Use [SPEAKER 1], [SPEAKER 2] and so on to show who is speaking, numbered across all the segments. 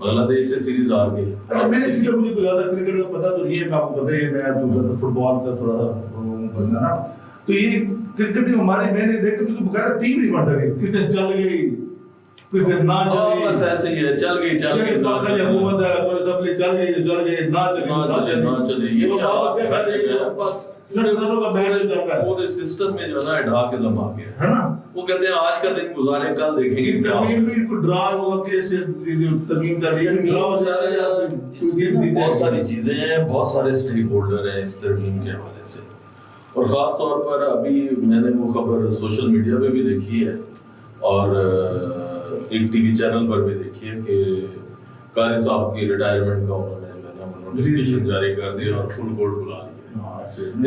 [SPEAKER 1] بنگلہ دیش سے سیریز ہار گئی.
[SPEAKER 2] میں اس لیے مجھے زیادہ کرکٹ کا پتا تو نہیں ہے, آپ کو پتہ ہے میں فٹ بال کا تھوڑا بندہ نا, تو یہ کرکٹ ہمارے میں نے دیکھا کہ بغیر ٹیم نہیں بن سکے, کس دن چل گئی کس دن نہ چلی,
[SPEAKER 1] بس ایسے ہی ہے, چل گئی
[SPEAKER 2] پاکستانی حکومت ہے تو سب لے چل گئی نہ چلی
[SPEAKER 1] یہ
[SPEAKER 2] بس سرکاروں کا میچ چل رہا ہے
[SPEAKER 1] پورے سسٹم میں جو ہے نا ڈھاکزم آ گیا
[SPEAKER 2] ہے نا.
[SPEAKER 1] وہ کہتے ہیں آج کا دن گزارے کل دیکھیں گے.
[SPEAKER 2] ترمیم بھی کو ڈرا ہوگا کہ اس جو ترمیم کا ریئل ڈرا
[SPEAKER 1] بہت ساری چیزیں ہیں, بہت سارے اسٹیک ہولڈر ہیں اس ترمیم کے حوالے سے, اور خاص طور پر ابھی میں نے وہ خبر سوشل میڈیا پہ بھی دیکھی ہے اور ایک ٹی وی چینل پر بھی دیکھی ہے کہ قاضی صاحب کی ریٹائرمنٹ کا انہوں نے نوٹیفکیشن جاری کر دیا اور فل کورٹ بلا لیا.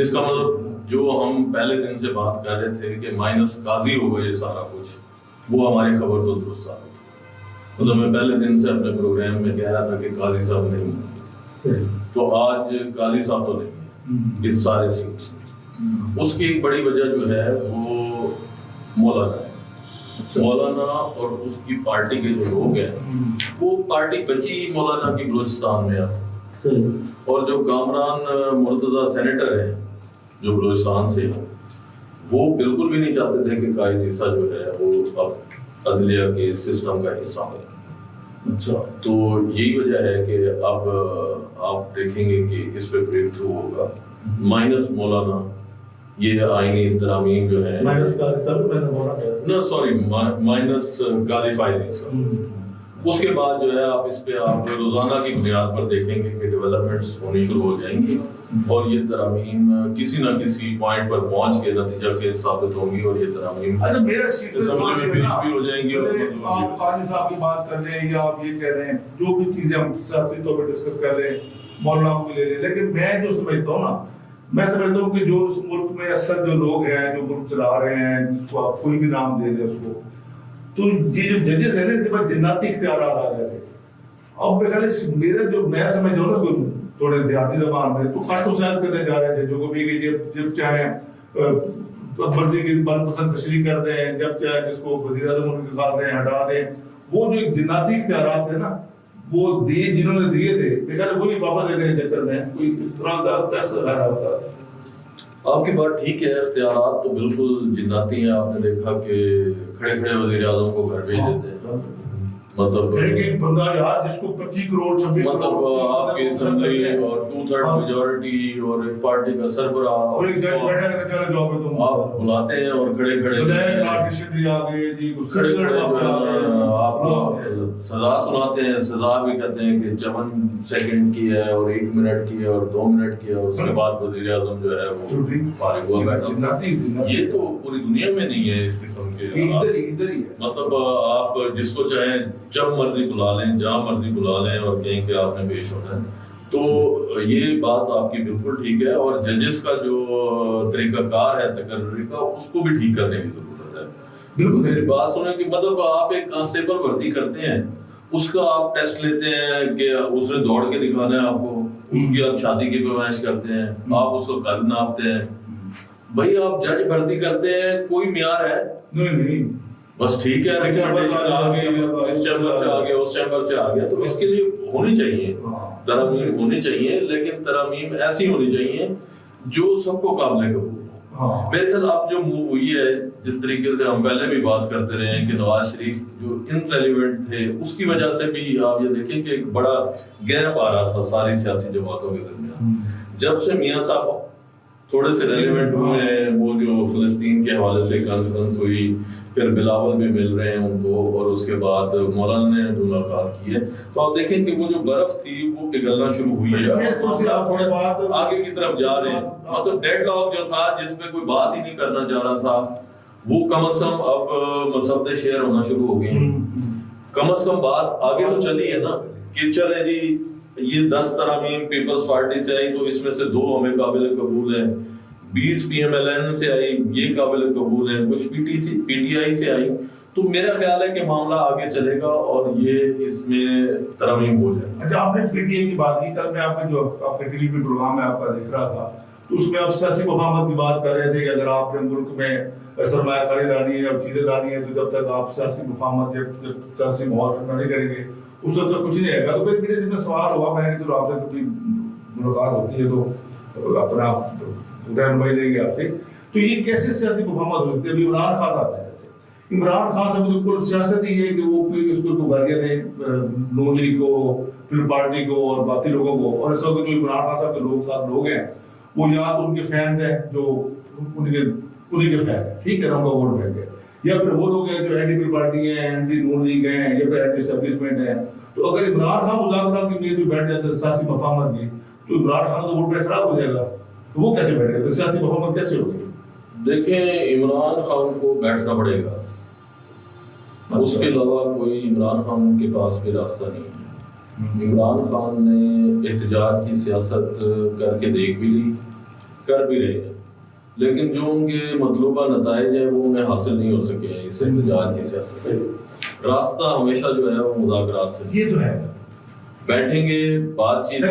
[SPEAKER 1] اس کا مطلب جو ہم پہلے دن سے بات کر رہے تھے کہ مائنس قاضی ہوگا یہ سارا کچھ, وہ ہماری خبر تو درست ثابت ہوئی. مطلب میں پہلے دن سے اپنے پروگرام میں کہہ رہا تھا کہ قاضی صاحب نہیں ہیں, تو آج قاضی صاحب تو نہیں ہیں اس سارے سین. اس کی ایک بڑی وجہ جو ہے وہ مولانا ہے. مولانا اور اس کی پارٹی کے جو لوگ ہیں وہ پارٹی بچی مولانا کی بلوچستان میں اب, اور جو کامران مرتضی سینیٹر ہیں جو بلوچستان سے ہیں وہ بالکل بھی نہیں چاہتے تھے کہ قائد عیسیٰ جو ہے وہ اب عدلیہ کے سسٹم کا حصہ ہو. اچھا, تو یہی وجہ ہے کہ اب آپ دیکھیں گے کہ اس پہ بریک تھرو ہوگا. مائنس مولانا یہ آئینی ترامیم جو ہے
[SPEAKER 2] مائنس قاضی صاحب میں نے بولا ہے
[SPEAKER 1] نا, سوری مائنس قاضی فائد عیسیٰ. اس کے بعد جو ہے آپ اس پہ آپ روزانہ کی بنیاد پر دیکھیں گے کہ ڈیولپمنٹس ہونی شروع ہو جائیں گی اور یہ ترامیم کسی نہ کسی پوائنٹ پر پہنچ کے نتیجہ خیز ثابت ہوں گی اور یہ ترامیم اسمبلی میں پیش بھی ہو جائیں گی.
[SPEAKER 2] آپ قاضی صاحب کی بات کر رہے ہیں یا آپ یہ کہہ رہے ہیں جو بھی چیزیں ہم سیاسی طور پہ ڈسکس کر رہے ہیں مولانا کو لے لیں, لیکن میں جو سمجھتا ہوں نا, میں سمجھتا ہوں کہ جو اس ملک میں اکثر جو لوگ ہیں جو ملک چلا رہے ہیں جس کو آپ کوئی بھی نام دے دیں اس کو, تو یہ جو ججز ہیں نا ان کے پاس جناتی اختیارات آ گئے تھے. اب میرا جو میں سمجھ رہا ہوں نا تھوڑے دیہاتی زبان میں, تو خاص طور سے یاد کرنے جا رہے ہیں ججوں کو بھی کہ جب چاہیں مرضی کی من پسند تشریح کر دیں, جب چاہیں جس کو وزیر اعظم ان کے نکال دیں ہٹا دیں. وہ جو ایک جناتی اختیارات تھے نا وہ دیے جنہوں نے دیے تھے, لیکن وہی واپس لینے کے چکر میں کوئی اس طرح کا اکثر خیال ہوتا ہے.
[SPEAKER 1] آپ کی بات ٹھیک ہے, اختیارات تو بالکل جناتی ہیں. آپ نے دیکھا کہ کھڑے کھڑے وزیر اعظم کو گھر بھیج دیتے ہیں, مطلب
[SPEAKER 2] ایک بندہ یار جس کو 25 کروڑ 26 کروڑ
[SPEAKER 1] مطلب آپ کی اسمبلی اور 2/3 میجورٹی اور ایک پارٹی کا سربراہ
[SPEAKER 2] اور ایک جج بیٹھا ہے کہ چلو جاب پہ تم
[SPEAKER 1] آپ بلاتے ہیں اور کھڑے کھڑے
[SPEAKER 2] آرٹیشن آ گئے جی
[SPEAKER 1] کھڑے کھڑے آپ کو سزا سناتے ہیں. سزا بھی کہتے ہیں کہ 54 سیکنڈ کی ہے اور 1 منٹ کی ہے اور 2 منٹ کی ہے, اور اس کے بعد وزیر اعظم جو ہے وہ فارغ ہوا بیٹھا. یہ تو پوری دنیا میں نہیں ہے اس قسم کے.
[SPEAKER 2] ادھر ہی ہے,
[SPEAKER 1] مطلب آپ جس کو چاہیں جب مرضی بلا لیں, جہاں مرضی بلا لیں اور کہیں کہ آپ نے پیش ہونا ہے. تو یہ بات آپ کی بالکل ٹھیک ہے, اور ججز کا جو طریقہ کار ہے تقرری کا اس کو بھی ٹھیک کرنے کی ضرورت ہے. بالکل میری بات سنیں کہ مطلب آپ ایک کانسٹیبل بھرتی کرتے ہیں, اس کا آپ ٹیسٹ لیتے ہیں کہ اس نے دوڑ کے دکھانا ہے آپ کو, اس کی آپ چھاتی کی پیمائش کرتے ہیں, آپ اس کو قد ناپتے ہیں. بھائی آپ جج بھرتی کرتے ہیں, کوئی معیار ہے؟
[SPEAKER 2] نہیں
[SPEAKER 1] بس ٹھیک ہے, ریکمنڈیشن آ گئی اس چیمبر سے آ گیا اس چیمبر سے آ گیا, تو اس کے لیے ہونی چاہیے ترامیم ہونی چاہیے, لیکن ترامیم ایسی ہونی چاہیے جو سب کو قابل قبول ہو. میرے خیال اب جو موو ہوئی ہے, جس طریقے سے ہم پہلے بھی بات کرتے رہے ہیں کہ نواز شریف جو انریلیونٹ تھے, اس کی وجہ سے بھی آپ یہ دیکھیں کہ ایک بڑا گیپ آ رہا تھا ساری سیاسی جماعتوں کے درمیان. جب سے میاں صاحب تھوڑے سے ریلیونٹ ہوئے ہیں, وہ جو فلسطین کے حوالے سے کانفرنس ہوئی, پھر بلاول بھی مل رہے ہیں ان کو, اور اس کے بعد مولانا نے ملاقات کی ہے, تو آپ دیکھیں کہ وہ جو برف تھی وہ پگھلنا شروع ہوئی ہے. آپ آگے کی طرف جا رہے ہیں. مطلب ڈیڈ لاک جو تھا جس میں کوئی بات ہی نہیں کرنا چاہ رہا تھا, وہ کم از کم اب مسودے شیئر ہونا شروع ہو گئے ہیں. کم از کم بات آگے تو چلی ہے نا کہ چلے جی یہ 10 ترامیم پیپلز پارٹی سے آئی تو اس میں سے 2 ہمیں قابل قبول ہیں, 20 PMLN سے آئی یہ قابل قبول ہیں, کچھ PTI سے آئی, تو میرا خیال ہے کہ معاملہ آگے چلے گا اور یہ اس میں ترمیم ہو جائے.
[SPEAKER 2] اچھا, آپ نے PTI کی بات کی, کل میں آپ کا جو آپ کا ٹی وی پہ پروگرام ہے آپ کا دیکھ رہا تھا, تو اس میں آپ سیاسی مفاہمت کی بات کر رہے تھے کہ اگر آپ نے ملک میں سرمایہ کاری لانی ہے اور چیزیں لانی ہے تو جب تک آپ سیاسی مفاہمت یا سیاسی ماحول ٹھنڈا نہیں کریں گے اس وقت کچھ نہیں آئے گا. تو پھر میرے ذہن میں سوال ہوا, میں کہ چلو آپ سے کبھی ملاقات ہوتی ہے تو اپنا رہنمائی لیں گے آپ سے. تو یہ کیسے سیاسی مفاہمت ہو سکتی ہے؟ ابھی عمران خان آتا ہے, جیسے عمران خان سے بالکل سیاست ہی ہے کہ وہ اس کو گالیاں دیں نون لیگ کو, پھر پارٹی کو اور باقی لوگوں کو. اور اس وقت جو عمران خان صاحب کے لوگ ہیں وہ یا تو ان کے فینز ہیں جو انہیں کے فین ہیں, ٹھیک ہے نا, ان کا ووٹ بینک ہے, یا پھر وہ لوگ ہیں جو اینٹی پی پارٹی ہیں, اینٹی نون لیگ ہیں, یا پھر اینٹی اسٹیبلشمنٹ ہیں. تو اگر عمران خان مذاکرات کی نیت میں بیٹھ جاتے ہیں سیاسی مفاہمت کی, تو عمران خان کا ووٹ بینک خراب ہو جائے گا. تو وہ کیسے بیٹھے گا, سیاسی مفاہمت کیسے ہوگی؟
[SPEAKER 1] دیکھیں عمران خان کو بیٹھنا پڑے گا, اس کے علاوہ کوئی عمران خان کے پاس بھی راستہ نہیں ہے. عمران خان نے احتجاج کی سیاست کر کے دیکھ بھی لی, کر بھی رہے ہیں, لیکن جو ان کے مطلوبہ نتائج ہیں وہ انہیں حاصل نہیں ہو سکے ہیں اس احتجاج کی سیاست سے. راستہ ہمیشہ جو ہے وہ مذاکرات سے,
[SPEAKER 2] یہ تو ہے,
[SPEAKER 1] بیٹھیں گے بات چیت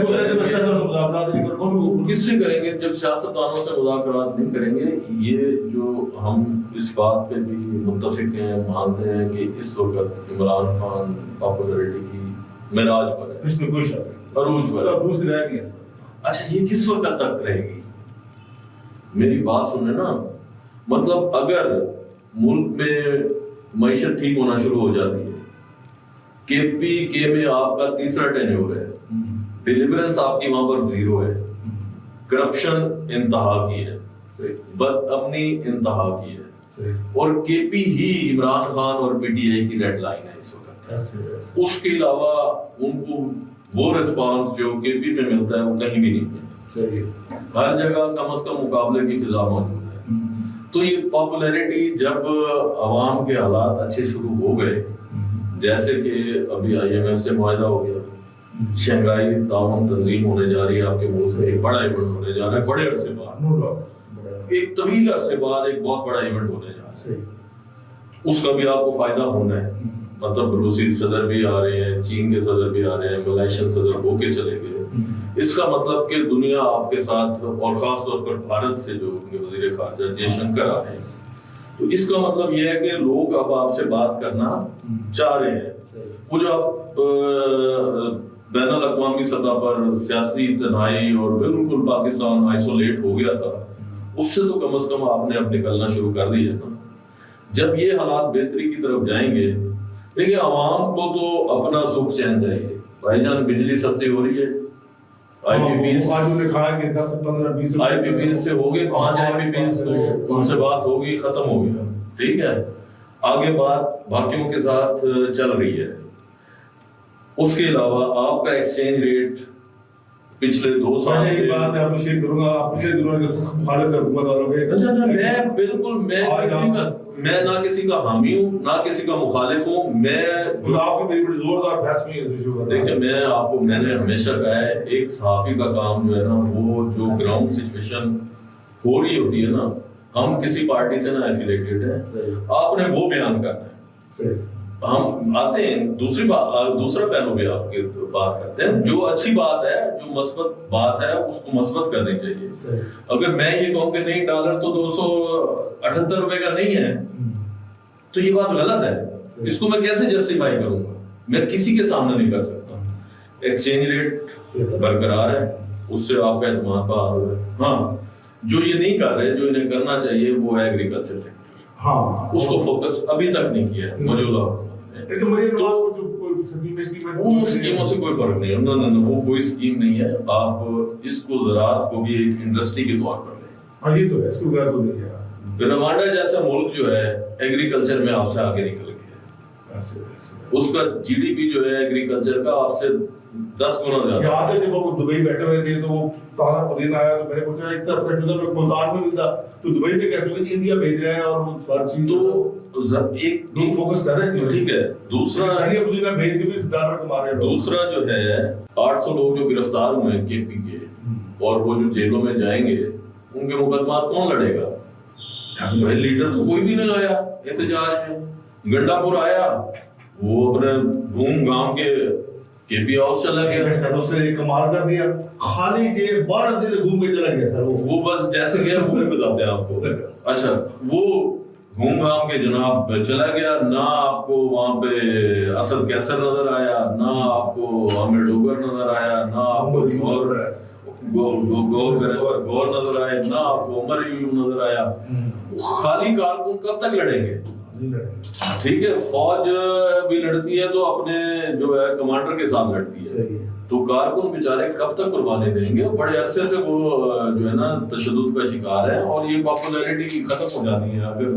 [SPEAKER 1] کس سے کریں گے جب سیاستدانوں سے مذاکرات نہیں کریں گے. یہ جو ہم اس بات پہ بھی متفق ہیں, مانتے ہیں کہ اس وقت عمران خان پاپولرٹی کی معراج پر ہے,
[SPEAKER 2] اس میں کوئی شک نہیں,
[SPEAKER 1] عروج پر ہے.
[SPEAKER 2] دوسری رائے نہیں ہے.
[SPEAKER 1] اچھا یہ کس وقت تک رہے گی؟ میری بات سنیں نا, مطلب اگر ملک میں معیشت ٹھیک ہونا شروع ہو جاتی ہے, کے پی کے میں آپ کا تیسرا ٹینیور ہے, ڈیلیورنس آپ کی وہاں پر زیرو ہے, کرپشن انتہا کی ہے, بد امنی انتہا کی ہے, اور کے پی ہی عمران خان اور پی ٹی آئی کی ریڈ لائن ہے اس وقت. اس کے علاوہ ان کو وہ ریسپانس جو کے پی میں ملتا ہے وہ کہیں بھی نہیں ہے. ہر جگہ کم از کم مقابلے کی فضا موجود ہے. تو یہ پاپولیرٹی جب عوام کے حالات اچھے شروع ہو گئے, جیسے کہ ابھی آئی ایم ایف سے معاہدہ ہو گیا, شنگھائی تعاون تنظیم ہونے جا رہی ہے آپ کے ملک سے, ایک بڑا ایونٹ ہونے جا رہا ہے بڑے عرصے بعد, ایک طویل عرصے بعد ایک بہت بڑا ایونٹ ہونے جا رہا ہے. اس کا بھی آپ کو فائدہ ہونا ہے. مطلب روسی صدر بھی آ رہے ہیں, چین کے صدر بھی آ رہے ہیں, ملائیشین صدر ہو کے چلے گئے. اس کا مطلب کہ دنیا آپ کے ساتھ, اور خاص طور پر بھارت سے جو ان کے وزیر خارجہ جے شنکر آ رہے ہیں, تو اس کا مطلب یہ ہے کہ لوگ اب آپ سے بات کرنا چاہ رہے ہیں. وہ جو آپ بین الاقوامی سطح پر سیاسی تنہائی اور بالکل پاکستان آئسولیٹ ہو گیا تھا, اس سے تو کم از کم آپ نے اب نکلنا شروع کر دیا نا. جب یہ حالات بہتری کی طرف جائیں گے, دیکھیں عوام کو تو اپنا سکھ چین چاہیے. بھائی جان بجلی سستی ہو رہی ہے, آئی پی پیز سے ہو گئے 5 آئی پی پیز, تو ان سے بات ہوگی, ختم ہو گیا, ٹھیک ہے. آگے بات باقیوں کے ساتھ چل رہی ہے. اس کے علاوہ آپ کا ایکسچینج ریٹ پچھلے 2 سال سے
[SPEAKER 2] بات ہے, اپریشیٹ کروں گا, آپ پچھلے دنوں کے مخالف حکومت والوں کے,
[SPEAKER 1] میں بالکل میں نہ کسی کا حامی ہوں نہ کسی کا مخالف ہوں. میں
[SPEAKER 2] آپ کی میری بڑی زوردار بحث میں اس ایشو پر,
[SPEAKER 1] دیکھیں میں آپ کو, میں نے ہمیشہ کہا ہے ایک صحافی کا کام جو ہے نا, وہ جو گراؤنڈ سچویشن ہو رہی ہوتی ہے نا, ہم کسی پارٹی سے نہ ایفیلیٹڈ ہیں, آپ نے وہ بیان کرنا ہے. ہم آتے ہیں دوسرا پہلو بھی آپ کے بات کرتے ہیں. جو اچھی بات ہے, جو مثبت بات ہے, اس کو مثبت کرنی چاہیے. اگر میں یہ کہوں کہ نہیں ڈالر تو 278 روپے کا نہیں ہے, تو یہ بات غلط ہے. اس کو میں کیسے جسٹیفائی کروں گا؟ میں کسی کے سامنے نہیں کر سکتا. ایکسچینج ریٹ برقرار ہے, اس سے آپ کا اعتماد بحال ہو ہے. ہاں جو یہ نہیں کر رہے, جو انہیں کرنا چاہیے وہ ہے ایگریکلچر سیکٹر,
[SPEAKER 2] ہاں
[SPEAKER 1] اس کو فوکس ابھی تک نہیں کیا ہے موجودہ. ان اسکیموں سے کوئی فرق نہیں ہے, وہ کوئی اسکیم نہیں ہے. آپ اس کو زراعت کو بھی ایک انڈسٹری کے طور پر لیں.
[SPEAKER 2] یہ تو ہے, اس کو غیر تو نہیں ہے.
[SPEAKER 1] روانڈا جیسا ملک جو ہے ایگریکلچر میں آپ سے آگے نکل گیا ہے. اس کا جی ڈی پی جو ہے ایگریکلچر کا آپ سے 10 گنا زیادہ.
[SPEAKER 2] یاد ہے جب وہ دبئی بیٹھے ہوئے تھے تو وہ تازہ پودینہ آیا تو میں نے پوچھا ایک طرف ملتان میں ملتا تو دبئی میں کیسے ہوگا, انڈیا بھیج رہے ہیں اور وہ ہر چیز
[SPEAKER 1] تو ایک
[SPEAKER 2] لوگ فوکس کر رہے ہیں.
[SPEAKER 1] ٹھیک ہے. دوسرا جو ہے 800 لوگ جو گرفتار ہوئے ہیں کے پی کے, اور وہ جو جیلوں میں جائیں گے, ان کے مقدمات کون لڑے گا؟ لیڈر تو کوئی بھی نہیں آیا احتجاج میں. گنڈا پور آیا, وہ اپنے گھوم گام کے پی ہاؤس چلا گیا,
[SPEAKER 2] سر اس نے کمال کر دیا, خالی جیب 12 ضلع گھوم کے چلا گیا سر.
[SPEAKER 1] وہ بس جیسے گیا وہ بتاتے ہیں آپ کو. اچھا وہ گھوم گھام کے جناب چلا گیا، نہ آپ کو وہاں پہ اسد کیسر نظر آیا، نہ آپ کو عامر ڈوگر نظر آیا، نہ آپ کو گور نظر آئے، نہ آپ کو عمر ایوب نظر آیا. خالی کارکن کب تک لڑیں گے؟ ٹھیک ہے، فوج بھی لڑتی ہے تو اپنے جو ہے کمانڈر کے ساتھ لڑتی ہے، تو کارکن بیچارے کب تک قربانی دیں گے؟ بڑے عرصے سے وہ جو ہے نا تشدد کا شکار ہے، اور یہ پاپولیرٹی ختم ہو جاتی ہے اگر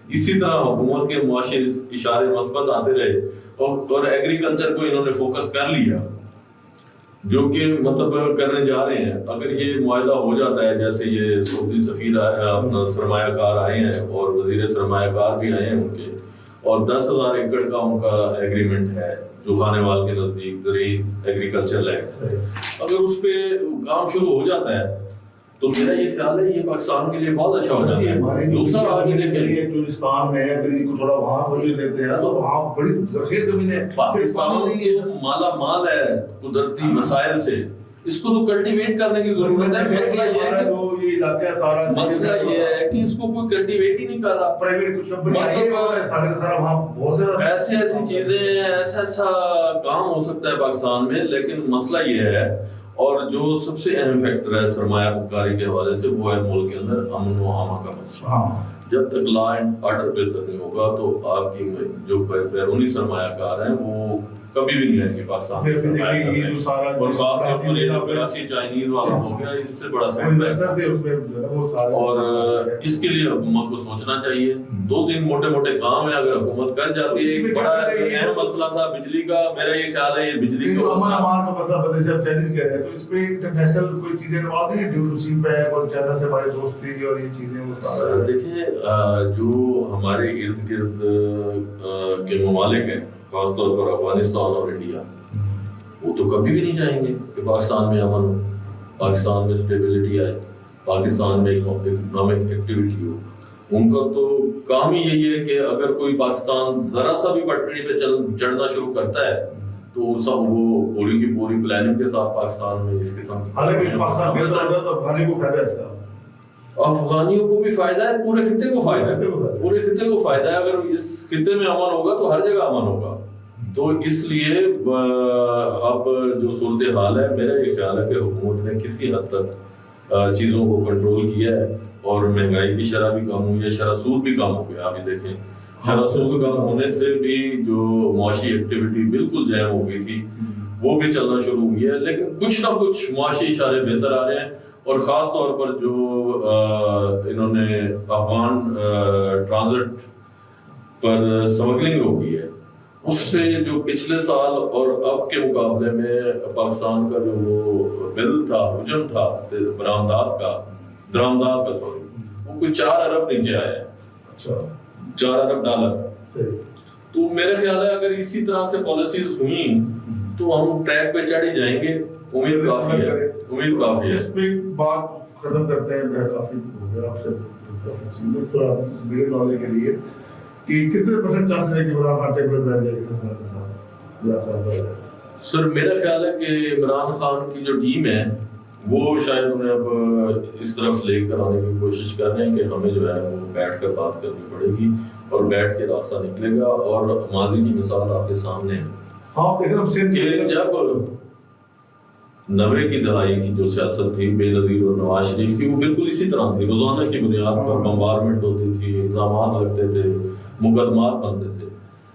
[SPEAKER 1] اسی طرح حکومت کے معاشی اشارے مثبت آتے رہے. اور ایگریکلچر کو انہوں نے فوکس کر لیا، جو کہ مطلب کرنے جا رہے ہیں. اگر یہ معاہدہ ہو جاتا ہے، جیسے یہ سعودی سفیر اپنا سرمایہ کار آئے ہیں اور وزیر سرمایہ کار بھی آئے ہیں ان کے، اور 10,000 ایکڑ کا ان کا ایگریمنٹ ہے جو خانے وال کے نزدیک زرعی ایگریکلچر لینڈ، اگر اس پہ کام شروع ہو جاتا ہے تو میرا یہ خیال ہے یہ پاکستان کے لیے بہت اچھا ہو جاتا ہے. دوسرا آدمی دیکھیں
[SPEAKER 2] چولستان میں اگر کو تھوڑا وہاں وجہ دیتے ہیں تو وہاں بڑی زرخیز زمین ہے،
[SPEAKER 1] پاکستان مالا مال ہے قدرتی مسائل سے، اس کو تو کلٹیویٹ کرنے کی ضرورت ہے. مسئلہ یہ ہے کہ
[SPEAKER 2] یہ علاقہ سارا
[SPEAKER 1] مسئلہ یہ ہے کہ اس کو کوئی کلٹیویٹ ہی نہیں کر رہا.
[SPEAKER 2] پرائیویٹ کچھ کمپنی سارا وہاں بہت زیادہ
[SPEAKER 1] ایسی چیزیں ہیں، ایسا کام ہو سکتا ہے پاکستان میں. لیکن مسئلہ یہ ہے، اور جو سب سے اہم فیکٹر ہے سرمایہ کاری کے حوالے سے، وہ ہے ملک کے اندر امن و امان کا مسئلہ. جب تک لا اینڈ آرڈر بہتر نہیں ہوگا تو آپ کی جو بیرونی سرمایہ کار ہیں وہ کبھی بھی نہیں آئیں گے پاکستان میں سرمایہ کرنے. اور خاص طور پر یہ جو کراچی چائنیز والا ہو گیا، اس سے بڑا اور اس کے لیے حکومت کو سوچنا چاہیے. 2-3 موٹے کام ہیں اگر حکومت کر جاتی ہے. ایک بڑا اہم مسئلہ تھا بجلی کا، میرا یہ خیال ہے یہ بجلی کا
[SPEAKER 2] امن امان کا مسئلہ بدل سے چائنیز کہہ رہے ہیں، تو اس پہ انٹرنیشنل کوئی چیزیں انوالو نہیں ہے؟ ڈیوٹوسی پہ ہے اور چائنا سے ہماری دوستی اور یہ چیزیں وہ سارا
[SPEAKER 1] دیکھیں جو ہمارے ارد گرد کے ممالک ہیں، خاص طور پر افغانستان اور انڈیا، وہ تو کبھی بھی نہیں چاہیں گے کہ پاکستان میں امن ہو، پاکستان میں اسٹیبلٹی آئے، پاکستان میں اکنامک ایکٹیویٹی ہو. ان کا تو کام ہی یہی ہے کہ اگر کوئی پاکستان ذرا سا بھی پٹڑی پہ چڑھنا شروع کرتا ہے تو سب وہ پوری کی پوری پلاننگ کے ساتھ پاکستان میں اس قسم کی.
[SPEAKER 2] حالانکہ پاکستان بہتر ہوگا تو افغانی کو فائدہ ہے اس کا،
[SPEAKER 1] افغانیوں کو بھی فائدہ ہے، پورے خطے کو فائدہ ہے، پورے خطے کو فائدہ ہے. اگر اس خطے میں امن ہوگا تو ہر جگہ امن ہوگا. تو اس لیے اب جو صورتحال ہے، میرا یہ خیال ہے کہ حکومت نے کسی حد تک چیزوں کو کنٹرول کیا ہے، اور مہنگائی کی شرح بھی کم ہوئی ہے، شرح سود بھی کم ہو گیا. ابھی دیکھیں شرح سود کم ہونے سے بھی جو معاشی ایکٹیویٹی بالکل جیم ہو گئی تھی وہ بھی چلنا شروع ہوئی ہے. لیکن کچھ نہ کچھ معاشی اشارے بہتر آ رہے ہیں، اور خاص طور پر جو انہوں نے افغان ٹرانزٹ پر سمگلنگ روکی ہے، اس سے جو پچھلے سال اور اب کے مقابلے میں پاکستان کا جو وہ بل تھا، حجم تھا درآمدات کا وہ کوئی 4 ارب نیچے آیا ہے. 4 ارب ڈالر. تو میرا خیال ہے اگر اسی طرح سے پالیسیز ہوئیں تو ہم ٹریک پہ چڑھ ہی جائیں گے. امید کافی ہے.
[SPEAKER 2] اس پہ بات ختم کرتے ہیں. کافی ہو گیا آپ سے تھوڑا میرے نالج کے لیے کہ کتنے % چانسز ہے کہ عمران خان ٹیبل پہ بیٹھ جائے گی
[SPEAKER 1] سر؟ میرا خیال ہے کہ عمران خان کی جو ٹیم ہے وہ شاید انہیں اب اس طرف لے کر آنے کی کوشش کر رہے ہیں کہ ہمیں جو ہے وہ بیٹھ کر بات کرنی پڑے گی اور بیٹھ کے راستہ نکلے گا. اور ماضی کی مثال آپ کے سامنے ہے کہ جب 90 کی دہائی کی جو سیاست تھی بے نظیر اور نواز شریف کی، وہ بالکل اسی طرح تھی. روزانہ کی بنیاد پر بمبارمنٹ ہوتی تھی، الزامات لگتے تھے، مقدمات بنتے تھے.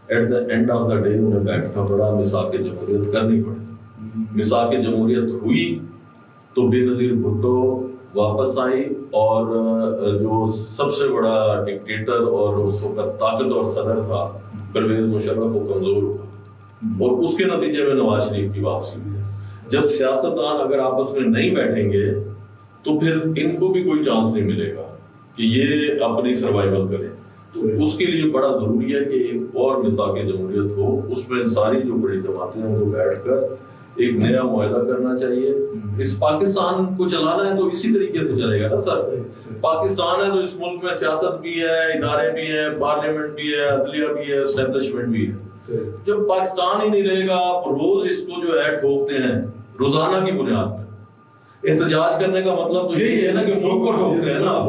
[SPEAKER 1] At the end of the day انہیں بیٹھنا پڑا، میثاق جمہوریت کرنی پڑی. میثاق جمہوریت ہوئی تو بے نظیر بھٹو واپس آئی، اور جو سب سے بڑا ڈکٹیٹر اور اس وقت طاقتور صدر تھا پرویز مشرف، وہ کمزور ہوا، اور اس کے نتیجے میں نواز شریف کی واپسی ہوئی. جب سیاستدان اگر آپس میں نہیں بیٹھیں گے تو پھر ان کو بھی کوئی چانس نہیں ملے گا کہ یہ اپنی سروائیول کریں. تو اس کے لیے بڑا ضروری ہے کہ ایک اور میثاق جمہوریت ہو، اس میں ساری جو بڑی جماعتیں ہیں ان کو بیٹھ کر ایک نیا معاہدہ کرنا چاہیے. اس پاکستان کو چلانا ہے تو اسی طریقے سے چلے گا نا سر. پاکستان ہے تو اس ملک میں سیاست بھی ہے، ادارے بھی ہیں، پارلیمنٹ بھی ہے، عدلیہ بھی ہے، اسٹیبلشمنٹ بھی ہے. جب پاکستان ہی نہیں رہے گا، آپ روز اس کو جو ہے ٹھوکتے ہیں روزانہ کی بنیاد پر. احتجاج کرنے کا مطلب تو یہی ہے نا کہ ملک کو ٹھوکتے ہیں نا آپ.